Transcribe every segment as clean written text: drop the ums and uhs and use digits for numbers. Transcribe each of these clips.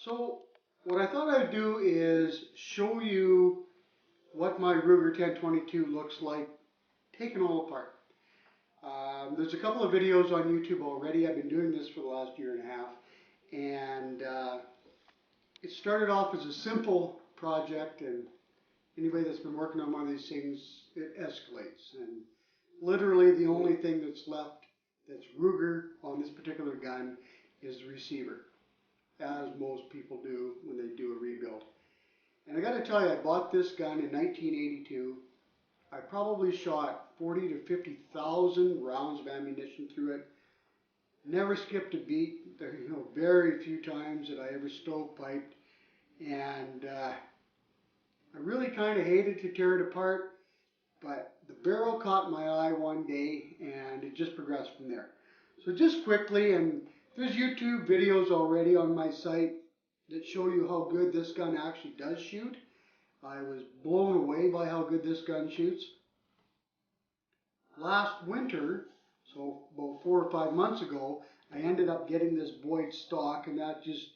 So what I thought I'd do is show you what my Ruger 10 looks like taken all apart. There's a couple of videos on YouTube already. I've been doing this for the last year and a half, and it started off as a simple project, and anybody that's been working on one of these things, it escalates. And literally the only thing that's left that's Ruger on this particular gun is the receiver, as most people do when they do a rebuild. And I got to tell you, I bought this gun in 1982. I probably shot 40 to 50,000 rounds of ammunition through it. Never skipped a beat. There are very few times that I ever stovepiped. And I really kind of hated to tear it apart, but the barrel caught my eye one day and it just progressed from there. So just quickly, and there's YouTube videos already on my site that show you how good this gun actually does shoot. I was blown away by how good this gun shoots. Last winter, so about 4 or 5 months ago, I ended up getting this Boyd stock, and that just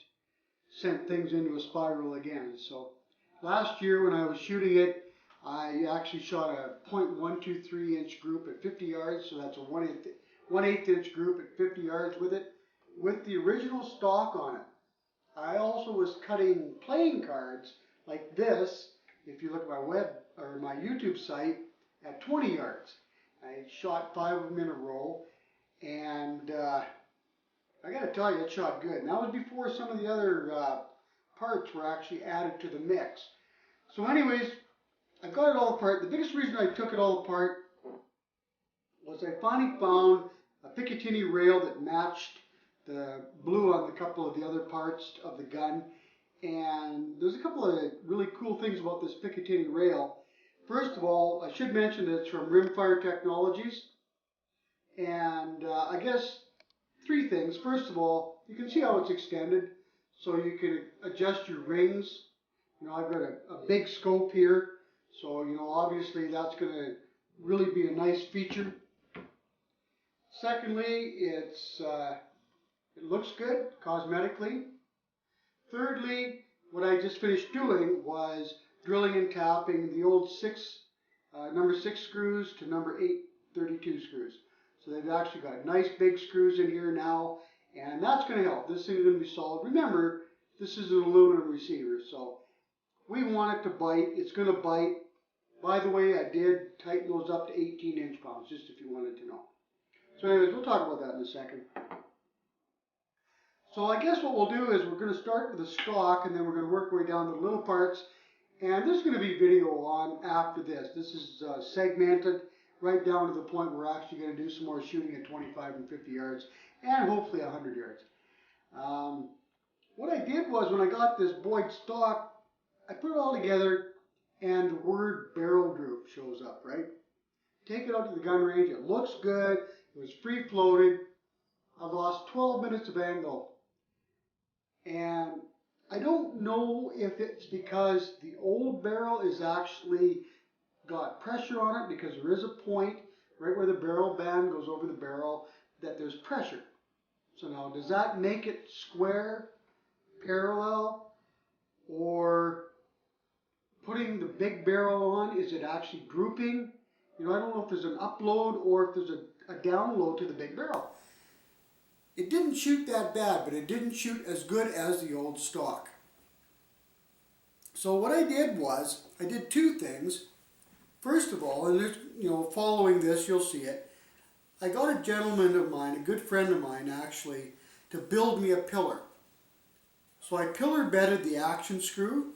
sent things into a spiral again. So last year when I was shooting it, I actually shot a .123 inch group at 50 yards, so that's a 1/8 inch group at 50 yards with it, with the original stock on it. I also was cutting playing cards like this, if you look at my web or my YouTube site, at 20 yards. I shot 5 of them in a row, and I got to tell you, it shot good. And that was before some of the other parts were actually added to the mix. So anyways, I got it all apart. The biggest reason I took it all apart was I finally found a Picatinny rail that matched the blue on a couple of the other parts of the gun. And there's a couple of really cool things about this Picatinny rail. First of all, I should mention that it's from Rimfire Technologies. And I guess 3 things. First of all, you can see how it's extended, so you can adjust your rings. You know, I've got a big scope here, so you know, obviously that's going to really be a nice feature. Secondly, it looks good cosmetically. Thirdly, what I just finished doing was drilling and tapping the old number 6 screws to number 8 32 screws. So they've actually got nice big screws in here now, and that's going to help. This thing is going to be solid. Remember, this is an aluminum receiver, so we want it to bite. It's going to bite. By the way, I did tighten those up to 18 inch-pounds, just if you wanted to know. So anyways, we'll talk about that in a second. So I guess what we'll do is we're going to start with the stock, and then we're going to work our way down to the little parts. And there's going to be video on after this. This is segmented right down to the point where we're actually going to do some more shooting at 25 and 50 yards, and hopefully 100 yards. What I did was, when I got this Boyd stock, I put it all together, and the word barrel droop shows up, right? Take it out to the gun range. It looks good. It was free floated. I lost 12 minutes of angle. And I don't know if it's because the old barrel is actually got pressure on it, because there is a point right where the barrel band goes over the barrel that there's pressure. So now, does that make it square, parallel, or putting the big barrel on, is it actually drooping? You know, I don't know if there's an upload or if there's a download to the big barrel. It didn't shoot that bad, but it didn't shoot as good as the old stock. So what I did was, I did 2 things. First of all, and you know, following this, you'll see it. I got a gentleman of mine, a good friend of mine actually, to build me a pillar. So I pillar bedded the action screw.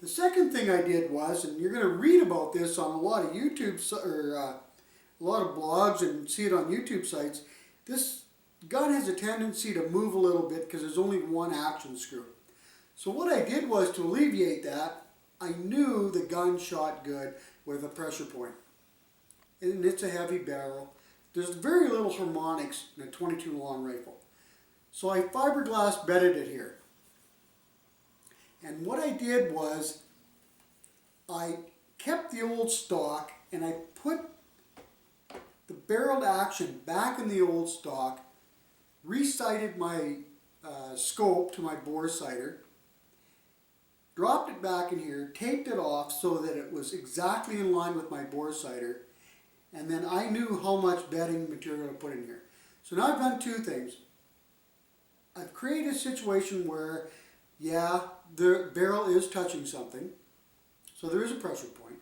The second thing I did was, and you're going to read about this on a lot of YouTube or a lot of blogs and see it on YouTube sites, this gun has a tendency to move a little bit because there's only one action screw. So what I did was, to alleviate that, I knew the gun shot good with a pressure point. And it's a heavy barrel. There's very little harmonics in a 22 long rifle. So I fiberglass bedded it here. And what I did was, I kept the old stock and I put the barreled action back in the old stock, resighted my scope to my bore sighter, dropped it back in here, taped it off so that it was exactly in line with my bore sighter, and then I knew how much bedding material to put in here. So now I've done two things. I've created a situation where, yeah, the barrel is touching something, so there is a pressure point.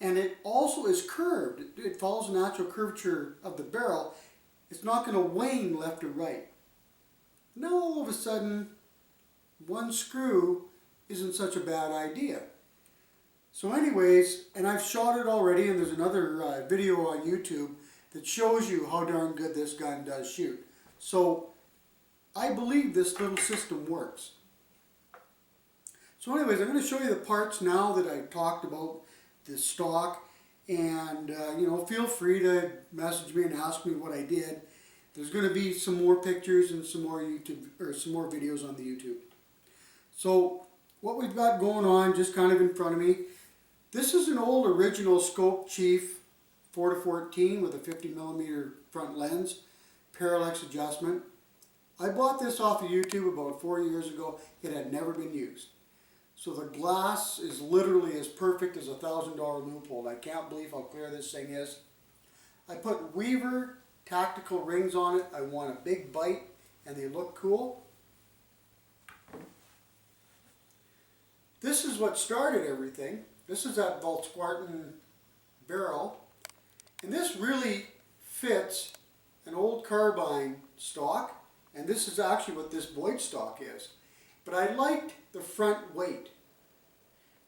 And it also is curved. It follows the natural curvature of the barrel. It's not going to wane left or right. Now all of a sudden, one screw isn't such a bad idea. So anyways, and I've shot it already, and there's another video on YouTube that shows you how darn good this gun does shoot. So I believe this little system works. So anyways, I'm going to show you the parts now that I talked about, the stock, and you know, feel free to message me and ask me what I did. There's going to be some more pictures and some more YouTube or some more videos on the YouTube. So what we've got going on just kind of in front of me, this is an old original Scope Chief 4-14 with a 50mm front lens, parallax adjustment. I bought this off of YouTube about 4 years ago. It had never been used. So the glass is literally as perfect as a $1,000 loophole. I can't believe how clear this thing is. I put Weaver tactical rings on it. I want a big bite and they look cool. This is what started everything. This is that Volkswagen barrel. And this really fits an old carbine stock. And this is actually what this Boyd stock is. But I liked the front weight.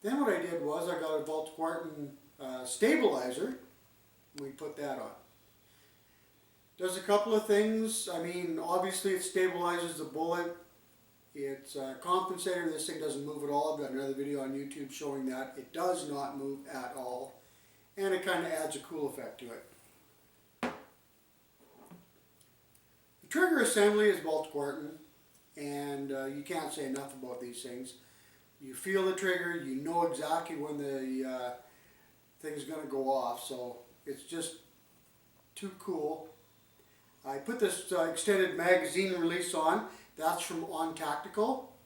Then what I did was I got a Volkswagen stabilizer. And we put that on. Does a couple of things. I mean, obviously it stabilizes the bullet. It's a compensator. This thing doesn't move at all. I've got another video on YouTube showing that. It does not move at all. And it kind of adds a cool effect to it. The trigger assembly is Volkswagen. And you can't say enough about these things. You feel the trigger, you know exactly when the thing's going to go off, so it's just too cool. I put this extended magazine release on. That's from On Tactical.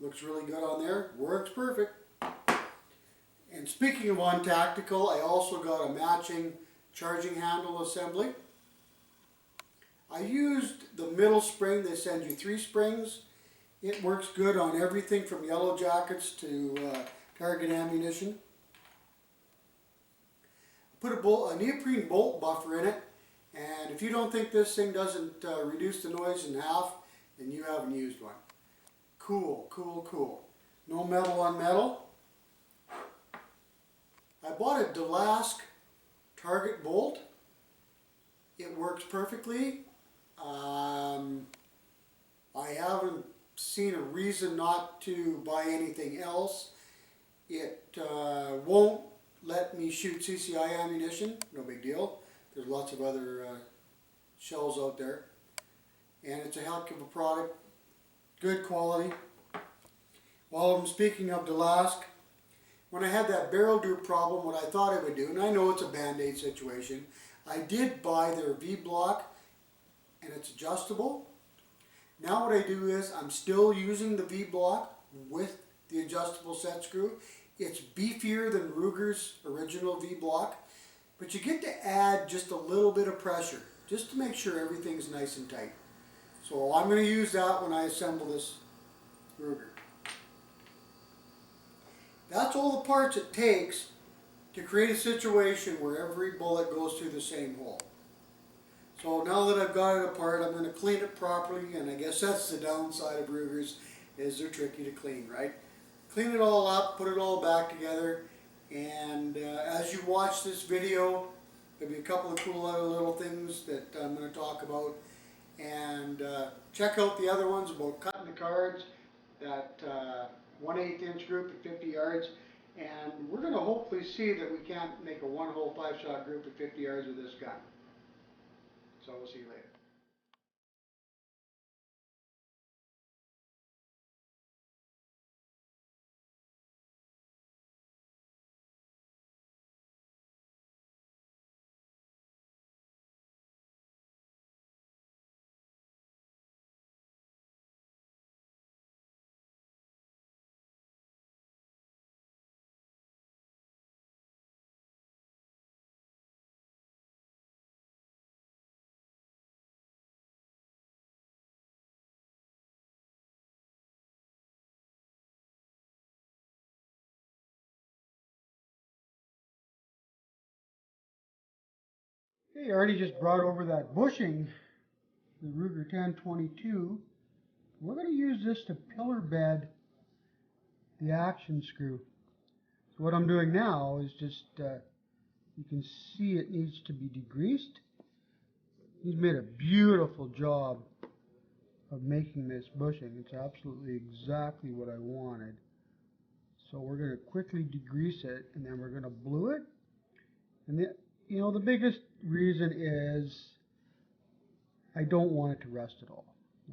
Looks really good on there. Works perfect. And speaking of On Tactical, I also got a matching charging handle assembly. I used the middle spring. They send you 3 springs. It works good on everything from yellow jackets to target ammunition. Put a neoprene bolt buffer in it, and if you don't think this thing doesn't reduce the noise in half, then you haven't used one. Cool, cool, cool. No metal on metal. I bought a Delask target bolt. It works perfectly. I haven't seen a reason not to buy anything else. It won't let me shoot CCI ammunition. No big deal. There's lots of other shells out there. And it's a heck of a product. Good quality. While I'm speaking of Delask, when I had that barrel droop problem, what I thought I would do, and I know it's a band-aid situation, I did buy their V-block, and it's adjustable. Now what I do is I'm still using the V-block with the adjustable set screw. It's beefier than Ruger's original V-block, but you get to add just a little bit of pressure just to make sure everything's nice and tight. So I'm going to use that when I assemble this Ruger. That's all the parts it takes to create a situation where every bullet goes through the same hole. So now that I've got it apart, I'm going to clean it properly, and I guess that's the downside of Rugers, is they're tricky to clean, right? Clean it all up, put it all back together, and as you watch this video, there'll be a couple of cool other little things that I'm going to talk about. And check out the other ones about cutting the cards, that 1/8 inch group at 50 yards. And we're going to hopefully see that we can't make a one-hole 5-shot group at 50 yards with this gun. So we'll see you later. Hey, Arnie just brought over that bushing, the Ruger10 22. We're going to use this to pillar bed the action screw. So what I'm doing now is just, you can see it needs to be degreased. He's made a beautiful job of making this bushing. It's absolutely exactly what I wanted. So we're going to quickly degrease it, and then we're going to blue it. And the biggest reason is I don't want it to rust at all.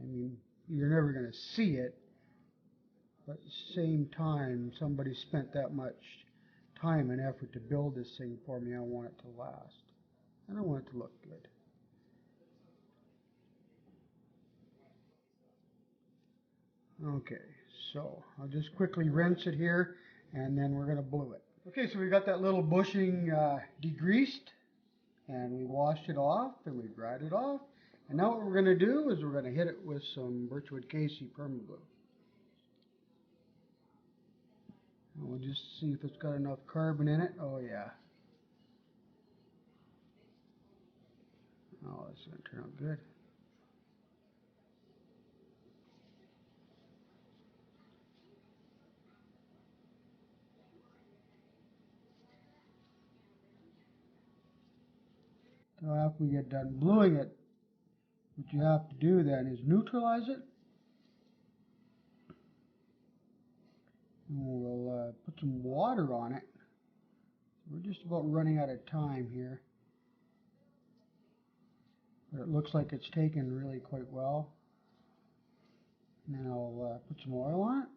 I mean, you're never going to see it, but at the same time, somebody spent that much time and effort to build this thing for me. I want it to last, and I want it to look good. Okay, so I'll just quickly rinse it here, and then we're going to blue it. Okay, so we got that little bushing degreased, and we washed it off, and we dried it off. And now what we're going to do is we're going to hit it with some Birchwood KC Permaglue. And we'll just see if it's got enough carbon in it. Oh yeah. Oh, that's going to turn out good. So after we get done bluing it, what you have to do then is neutralize it. And we'll put some water on it. We're just about running out of time here. But it looks like it's taken really quite well. And then I'll put some oil on it.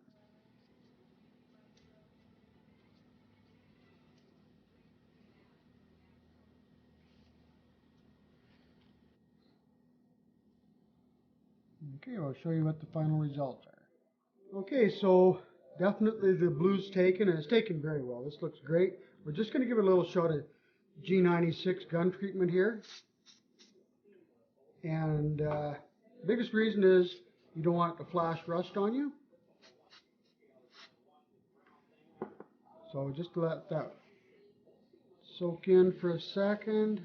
Okay, I'll show you what the final results are. Okay, so definitely the blue's taken, and it's taken very well. This looks great. We're just going to give it a little shot of G96 gun treatment here. And the biggest reason is you don't want it to flash rust on you. So just let that soak in for a second.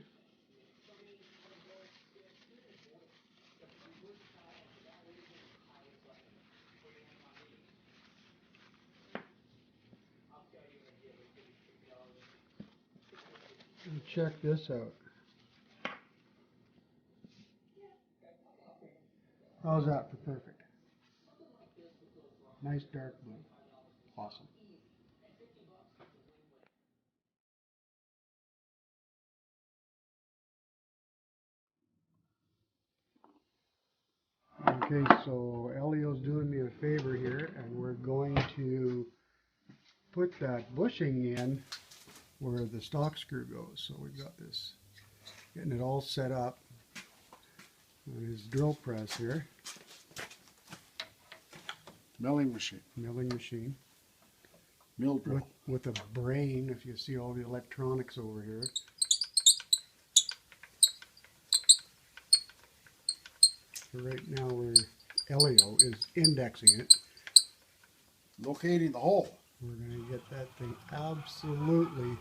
And check this out. How's that for perfect? Nice dark blue. Awesome. Okay, so Elio's doing me a favor here, and we're going to put that bushing in where the stock screw goes. So we've got this, getting it all set up on his drill press here. Milling machine. Milling machine. Mill drill. With a brain, if you see all the electronics over here. So right now Elio is indexing it. Locating the hole. We're going to get that thing absolutely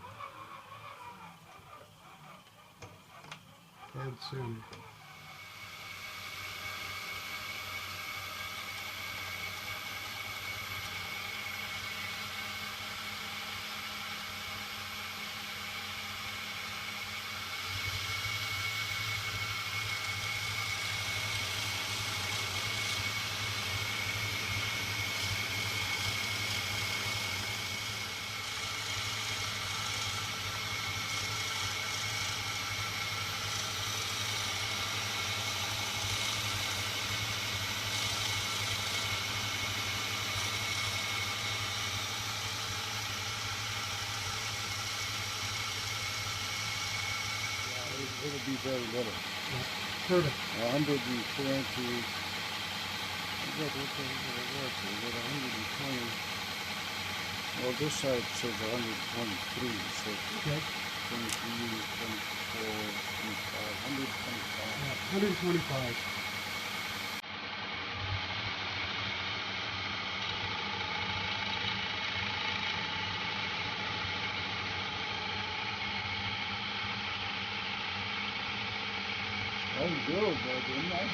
dead center. It'll be very little. Perfect. 120. What 120. Well, this side says 123, so Okay. 23, 24, 25, 125. Yeah, 125. That was good, though, didn't I?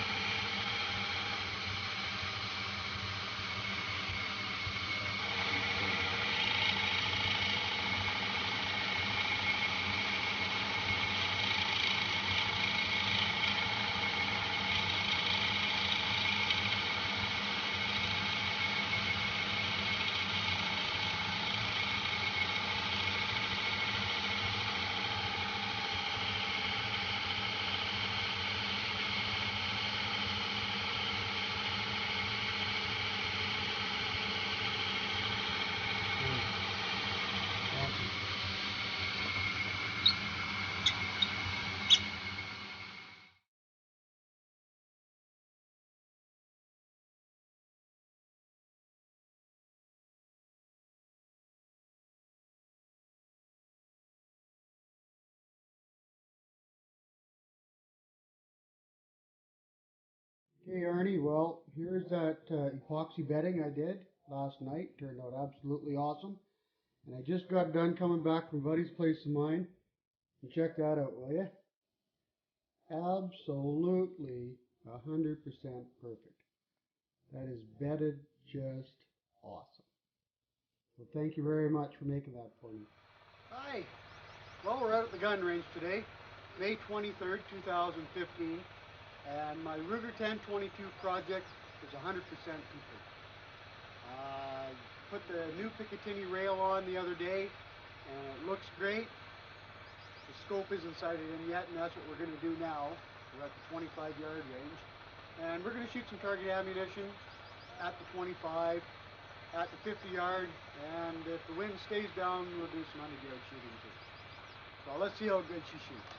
Okay, Arnie, well, here's that epoxy bedding I did last night. Turned out absolutely awesome. And I just got done coming back from Buddy's place of mine. And check that out, will you? Absolutely 100% perfect. That is bedded just awesome. So thank you very much for making that for me. Hi. Well, we're out at the gun range today, May 23rd, 2015. And my Ruger10 22 project is 100% complete. Put the new Picatinny rail on the other day, and it looks great. The scope isn't sighted in yet, and that's what we're going to do now. We're at the 25-yard range. And we're going to shoot some target ammunition at the 25, at the 50-yard, and if the wind stays down, we'll do some 100-yard shooting too. So let's see how good she shoots.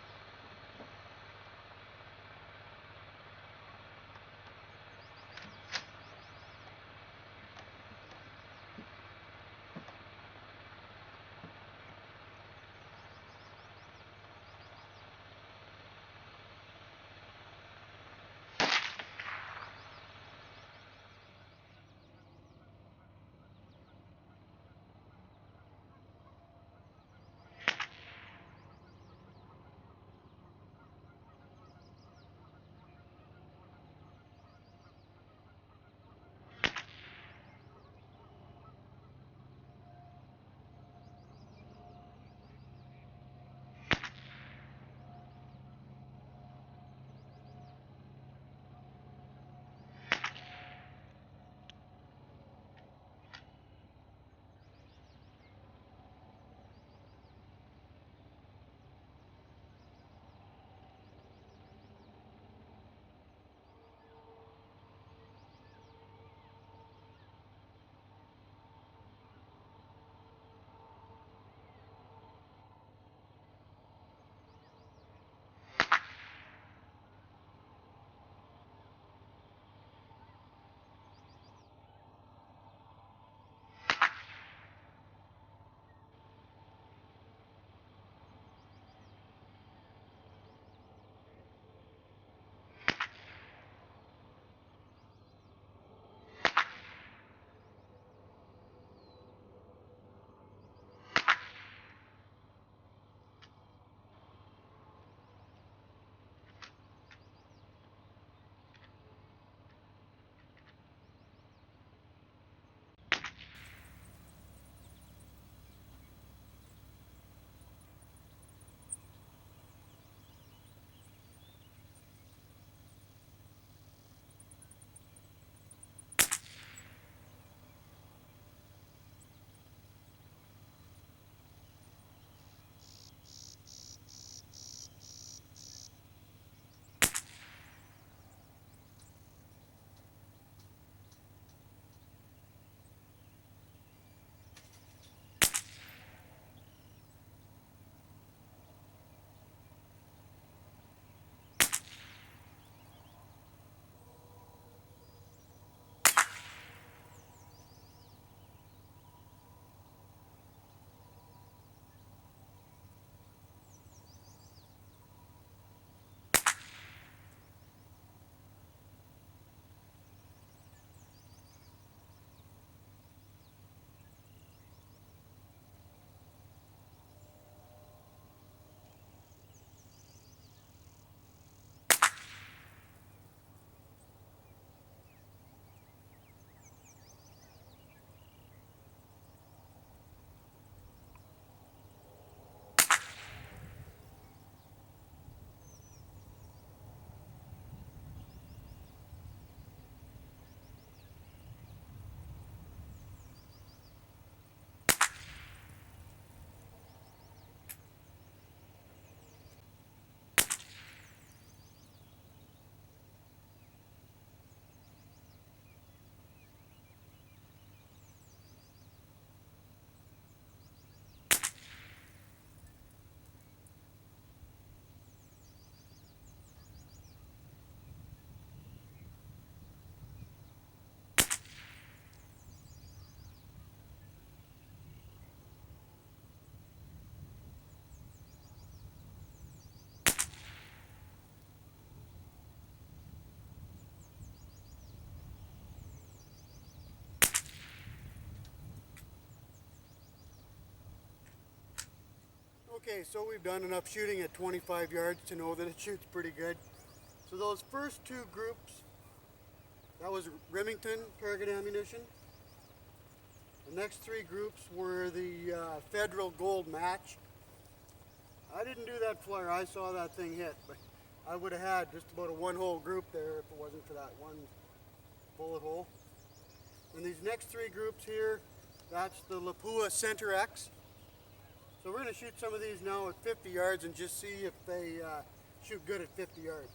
Okay, so we've done enough shooting at 25 yards to know that it shoots pretty good. So those first two groups, that was Remington target ammunition. The next three groups were the Federal Gold Match. I didn't do that flare, I saw that thing hit, but I would have had just about a one-hole group there if it wasn't for that one bullet hole. And these next three groups here, that's the Lapua Center X. So we're going to shoot some of these now at 50 yards and just see if they shoot good at 50 yards.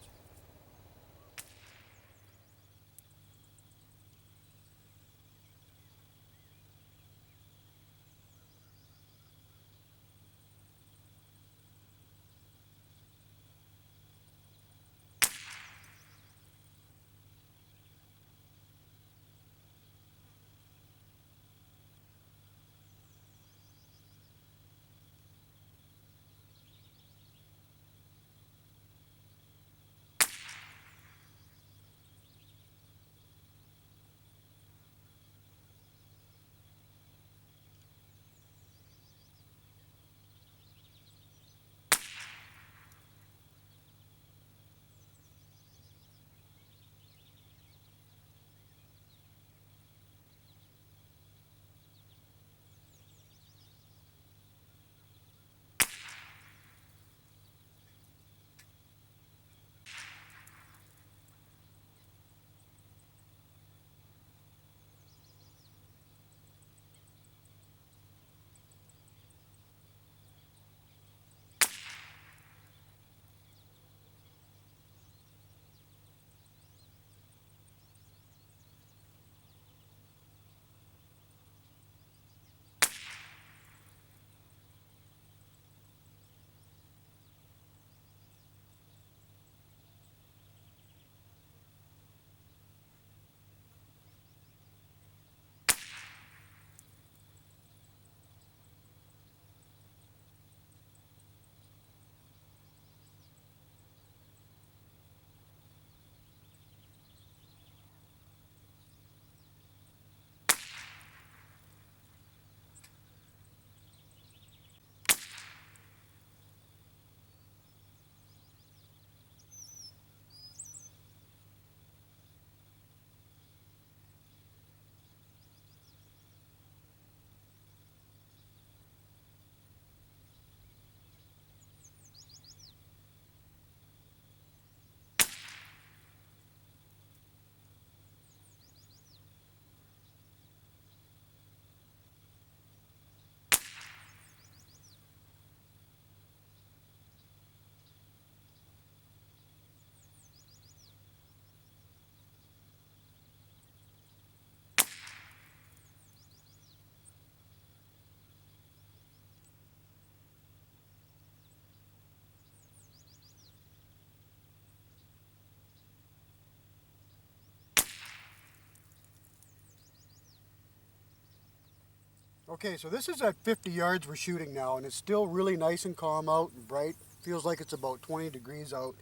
Okay, so this is at 50 yards we're shooting now, and it's still really nice and calm out and bright. Feels like it's about 20 degrees out.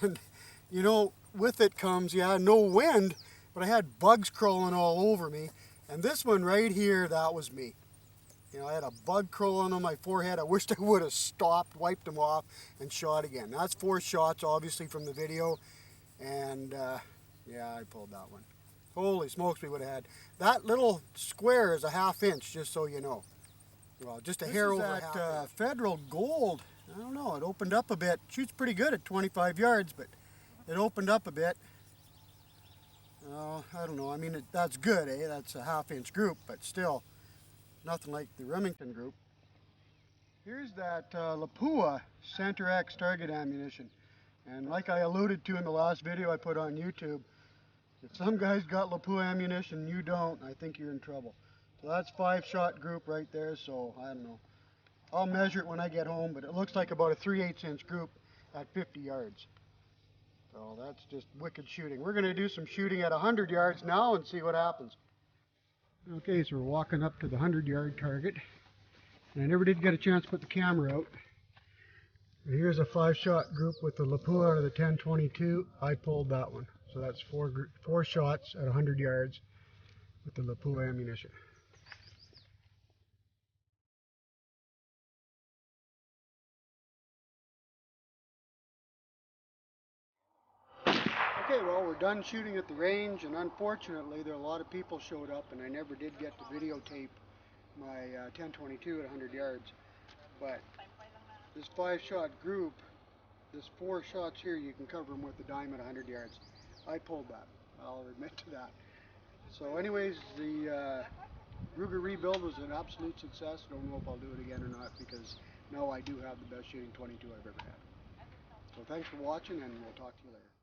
And, you know, with it comes, yeah, no wind, but I had bugs crawling all over me. And this one right here, that was me. You know, I had a bug crawling on my forehead. I wished I would have stopped, wiped them off, and shot again. That's 4 shots, obviously, from the video. And, yeah, I pulled that one. Holy smokes, we would have had. That little square is a ½ inch, just so you know. Well, just a hair over half inch. Federal Gold. I don't know, it opened up a bit. Shoots pretty good at 25 yards, but it opened up a bit. I don't know, I mean, that's good, eh? That's a ½ inch group, but still, nothing like the Remington group. Here's that Lapua Center X target ammunition. And like I alluded to in the last video I put on YouTube, if some guys got Lapua ammunition and you don't, I think you're in trouble. So that's 5-shot group right there, so I don't know. I'll measure it when I get home, but it looks like about a 3/8 inch group at 50 yards. So that's just wicked shooting. We're going to do some shooting at 100 yards now and see what happens. Okay, so we're walking up to the 100-yard target. And I never did get a chance to put the camera out. And here's a 5-shot group with the Lapua out of the 1022. I pulled that one. So that's 4 shots at 100 yards with the Lapua ammunition. Okay, well, we're done shooting at the range, and unfortunately, there are a lot of people showed up, and I never did get to videotape my 10-22 at 100 yards. But this 5-shot group, this 4 shots here, you can cover them with a dime at 100 yards. I pulled that. I'll admit to that. So anyways, the Ruger rebuild was an absolute success. Don't know if I'll do it again or not, because now I do have the best shooting 22 I've ever had. So thanks for watching, and we'll talk to you later.